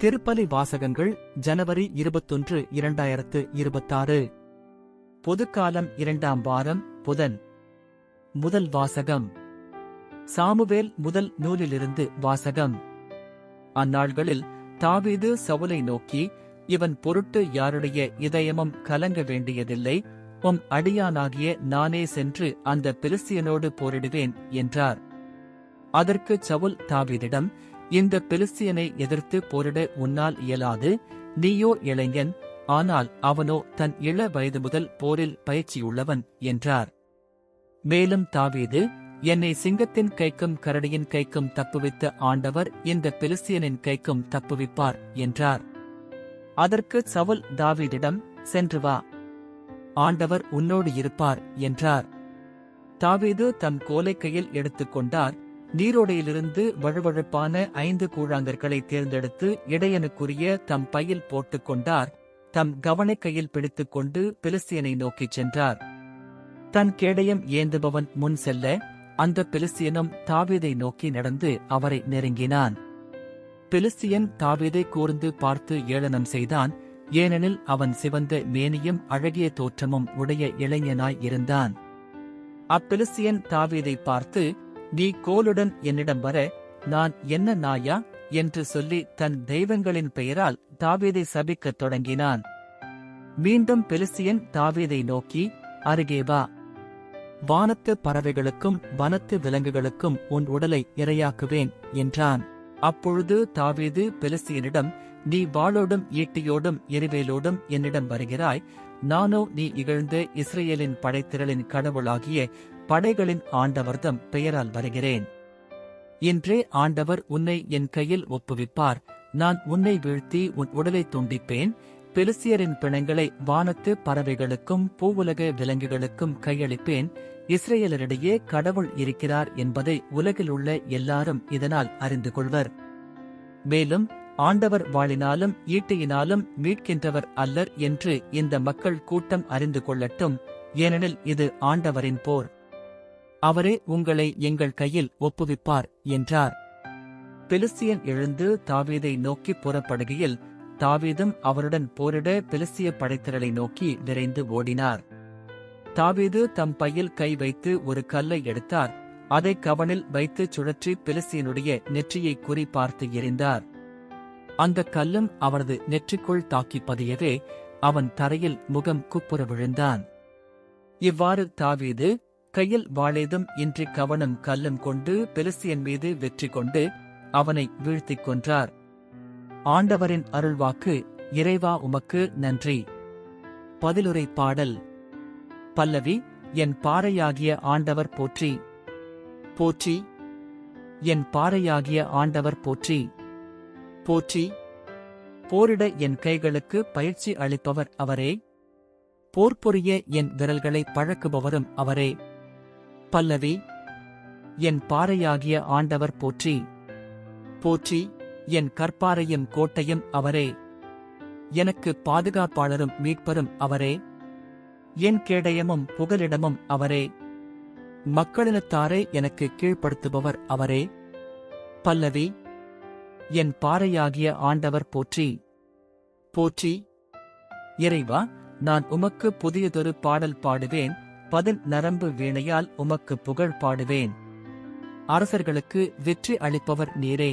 திருப்பலி வாசகங்கள் ஜனவரி 21, 2026. பொதுக்காலம் 2ஆம் வாரம் புதன். முதல் வாசகம் சாமுவேல் முதல் நூலிலிருந்து வாசகம். அந்நாள்களில் தாவீது சவுலை நோக்கி, இவன் பொருட்டு யாருடைய இதயமும் கலங்க வேண்டியதில்லை, உம் அடியானாகிய நானே சென்று அந்த பெலிஸ்தியனோடு போரிடுவேன் என்றார். அதற்கு சவுல் தாவீதிடம், இந்த பெலிஸ்தியனை எதிர்த்து போரிட உன்னால் இயலாது, நீயோ இளைஞன், ஆனால் அவனோ தன் இள வயது முதல் போரில் பயிற்சியுள்ளவன் என்றார். மேலும் தாவீது, என்னை சிங்கத்தின் கைக்கும் கரடியின் கைக்கும் தப்புவித்த ஆண்டவர் இந்த பெலிஸ்தியனின் கைக்கும் தப்புவிப்பார் என்றார். அதற்கு சவுல் தாவீதிடம், சென்று வா, ஆண்டவர் உன்னோடு இருப்பார் என்றார். தாவீது தம் கோலைக்கையில் எடுத்துக்கொண்டார். நீரோடையிலிருந்து வழுவழுப்பான 5 கூழாங்கற்களை தேர்ந்தெடுத்து இடையனுக்குரிய தம் பையில் போட்டுக் கொண்டார். தம் கவனைக்கையில் பிடித்துக்கொண்டு பெலிஸ்தியனை நோக்கிச் சென்றார். தன் கேடயம் ஏந்துபவன் முன் செல்ல, அந்த பெலிஸ்தியனும் தாவீதை நோக்கி நடந்து அவரை நெருங்கினான். பெலிஸ்தியன் தாவீதை கூர்ந்து பார்த்து ஏளனம் செய்தான், ஏனெனில் அவன் சிவந்த மேனியும் அழகிய தோற்றமும் உடைய இளைஞனாய் இருந்தான். அப்பெலிஸ்தியன் தாவீதை பார்த்து, நீ கோலுடன் என்னிடம் வர, நான் என்ன நாயா என்று சொல்லி தன் தெய்வங்களின் பெயரால் தாவீதை சபிக்கத் தொடங்கினான். மீண்டும் பெலிஸ்தியன் தாவீதை நோக்கி, அருகே வா, வானத்து பறவைகளுக்கும் வனத்து விலங்குகளுக்கும் உன் உடலை இரையாக்குவேன் என்றான். அப்பொழுது தாவீது பெலிஸ்தியனிடம், நீ வாளோடும் ஈட்டியோடும் எரிவேலோடும் என்னிடம் வருகிறாய், நானோ நீ இகழ்ந்த இஸ்ரேலின் படைத்திரளின் கடவுளாகிய படைகளின் ஆண்டவர்தம் பெயரால் வருகிறேன். இன்றே ஆண்டவர் உன்னை என் கையில் ஒப்புவிப்பார், நான் உன்னை வீழ்த்தி உன் உடலை துண்டிப்பேன். பெலிஸ்தியரின் பிணங்களை வானத்து பறவைகளுக்கும் பூவுலக விலங்குகளுக்கும் கையளிப்பேன். இஸ்ரேலரிடையே கடவுள் இருக்கிறார் என்பதை உலகிலுள்ள எல்லாரும் இதனால் அறிந்து கொள்வர். மேலும் ஆண்டவர் வாளினாலும் ஈட்டியினாலும் மீட்கின்றவர் அல்லர் என்று இந்த மக்கள் கூட்டம் அறிந்து கொள்ளட்டும், ஏனெனில் இது ஆண்டவரின் போர். அவரே உங்களை எங்கள் கையில் ஒப்புவிப்பார் என்றார். பெலிஸ்தியன் எழுந்து தாவீதை நோக்கி புறப்படுகையில், தாவீதும் அவருடன் போரிட பெலிஸ்திய படைத்திரளை நோக்கி விரைந்து ஓடினார். தாவீது தம் பையில் கை வைத்து ஒரு கல்லை எடுத்தார். அதை கவனில் வைத்து சுழற்றி பெலிஸ்தியனுடைய நெற்றியை குறி பார்த்து எறிந்தார். அந்த கல்லும் அவரது நெற்றிக்குள் தாக்கி பதியவே அவன் தரையில் முகம் குப்புற விழுந்தான். இவ்வாறு தாவீது கையில் வாளேதும் இன்றி கவனம் கல்லும் கொண்டு பெலிஸ்தியன் மீது வெற்றி கொண்டு அவனை வீழ்த்திக் கொன்றார். ஆண்டவரின் அருள்வாக்கு. இறைவா உமக்கு நன்றி. பதிலுரை பாடல். பல்லவி. என் பாறையாகிய ஆண்டவர் போற்றி, போற்றி, என் பாறையாகிய ஆண்டவர் போற்றி, போற்றி. போரிட என் கைகளுக்கு பயிற்சி அளிப்பவர் அவரே, போர் புரிய என் விரல்களை பழக்குபவரும் அவரே. பல்லவி. என் பாறையாகிய ஆண்டவர் போற்றி, போற்றி, என் கற்பாறையும் கோட்டையும் அவரே, எனக்கு பாதுகாப்பாளரும் மீட்பரும் அவரே, என் கேடயமும் புகலிடமும் அவரே, மக்களினத்தாரை எனக்கு கீழ்ப்படுத்துபவர் அவரே. பல்லவி. என் பாறையாகிய ஆண்டவர் போற்றி, போற்றி. இறைவா, நான் உமக்கு புதியதொரு பாடல் பாடுவேன், பதின் நரம்பு வீணையால் உமக்கு புகழ் பாடுவேன். அரசர்களுக்கு வெற்றி அளிப்பவர் நீரே,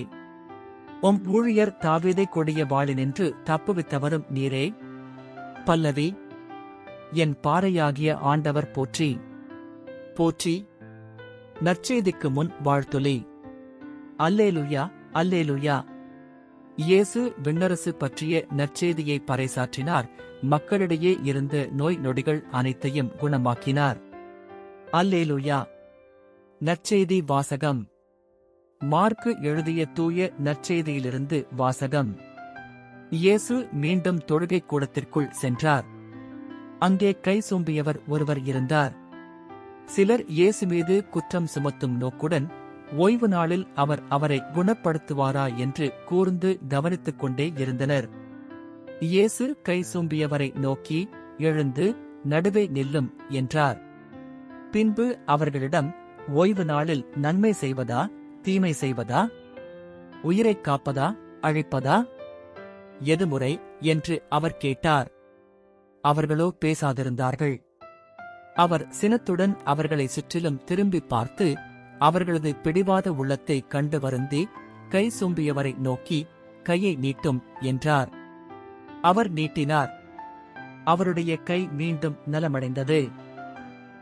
உம் ஊழியர் தாவீதை கொடிய வாளினின்று தப்புவித்தவரும் நீரே. பல்லவி. என் பாறையாகிய ஆண்டவர் போற்றி, போற்றி. நற்செய்திக்கு முன் வாழ்த்துளி. அல்லேலுயா, அல்லேலுயா. இயேசு விண்ணரசு பற்றிய நற்செய்தியை பறைசாற்றினார். மக்களிடையே இருந்த நோய் நொடிகள் அனைத்தையும் குணமாக்கினார். அல்லேலுயா. நற்செய்தி வாசகம். மார்க்கு எழுதிய தூய நற்செய்தியிலிருந்து வாசகம். இயேசு மீண்டும் தொழுகை கூடத்திற்குள் சென்றார். அங்கே கை சூம்பியவர் ஒருவர் இருந்தார். சிலர் இயேசு மீது குற்றம் சுமத்தும் நோக்குடன், ஓய்வு நாளில் அவர் அவரை குணப்படுத்துவாரா என்று கூர்ந்து கவனித்துக் கொண்டே இருந்தனர். இயேசு கை சூம்பியவரை நோக்கி, எழுந்து நடுவே நில்லும் என்றார். பின்பு அவர்களிடம், ஓய்வு நாளில் நன்மை செய்வதா தீமை செய்வதா, உயிரைக் காப்பதா அழிப்பதா எது முறை என்று அவர் கேட்டார். அவர்களோ பேசாதிருந்தார்கள். அவர் சினத்துடன் அவர்களை சுற்றிலும் திரும்பி பார்த்து அவர்களது பிடிவாத உள்ளத்தை கண்டு வருந்தி கை சூம்பியவரை நோக்கி, கையை நீட்டும் என்றார். அவர் நீட்டினார். அவருடைய கை மீண்டும் நலமடைந்தது.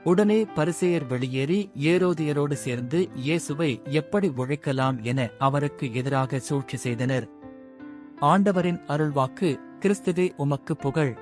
உடனே பரிசேயர் வெளியேறி ஏரோதியரோடு சேர்ந்து இயேசுவை எப்படி ஒழிக்கலாம் என அவருக்கு எதிராக சூழ்ச்சி செய்தனர். ஆண்டவரின் அருள்வாக்கு. கிறிஸ்துவே உமக்கு புகழ்.